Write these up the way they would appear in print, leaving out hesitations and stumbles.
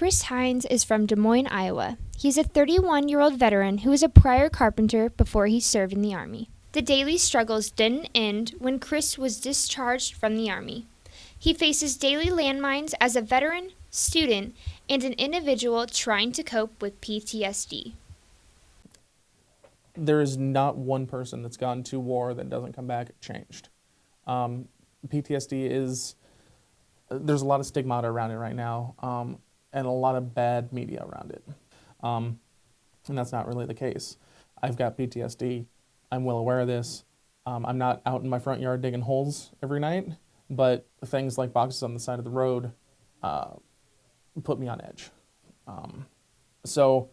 Chris Hinds is from Des Moines, Iowa. He's a 31-year-old veteran who was a prior carpenter before he served in the Army. The daily struggles didn't end when Chris was discharged from the Army. He faces daily landmines as a veteran, student, and an individual trying to cope with PTSD. There is not one person that's gone to war that doesn't come back changed. PTSD there's a lot of stigmata around it right now, and a lot of bad media around it. And that's not really the case. I've got PTSD. I'm well aware of this. I'm not out in my front yard digging holes every night, but things like boxes on the side of the road put me on edge. So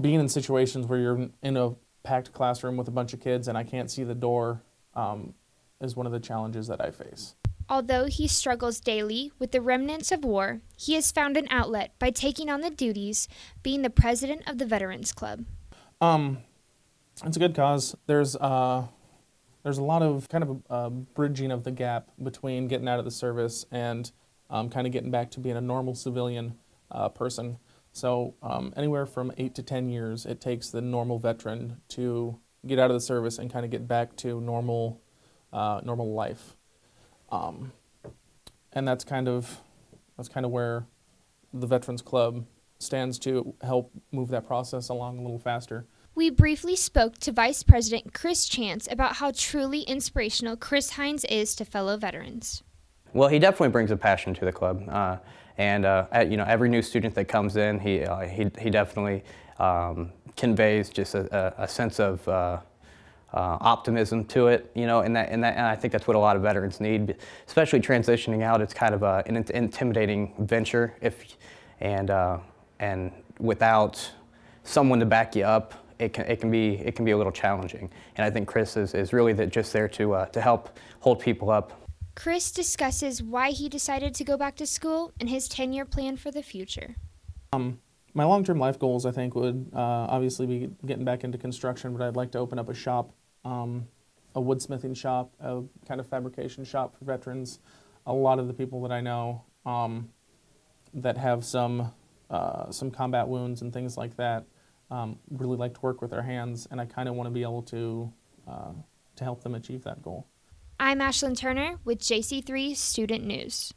being in situations where you're in a packed classroom with a bunch of kids and I can't see the door is one of the challenges that I face. Although he struggles daily with the remnants of war, he has found an outlet by taking on the duties being the president of the Veterans Club. It's a good cause. There's a lot of kind of bridging of the gap between getting out of the service and kind of getting back to being a normal civilian person. So anywhere from 8 to 10 years it takes the normal veteran to get out of the service and kind of get back to normal life. And that's kind of where the Veterans Club stands to help move that process along a little faster. We briefly spoke to Vice President Chris Chance about how truly inspirational Chris Hinds is to fellow veterans. Well, he definitely brings a passion to the club, and every new student that comes in, he definitely conveys just a sense of optimism to it, and I think that's what a lot of veterans need, especially transitioning out. It's kind of an intimidating venture, and without someone to back you up, it can be a little challenging. And I think Chris is really just there to help hold people up. Chris discusses why he decided to go back to school and his 10-year plan for the future. My long-term life goals, I think, would obviously be getting back into construction, but I'd like to open up a shop, a woodsmithing shop, a kind of fabrication shop for veterans. A lot of the people that I know that have some combat wounds and things like that really like to work with their hands, and I kind of want to be able to help them achieve that goal. I'm Ashlynn Turner with JC3 Student News.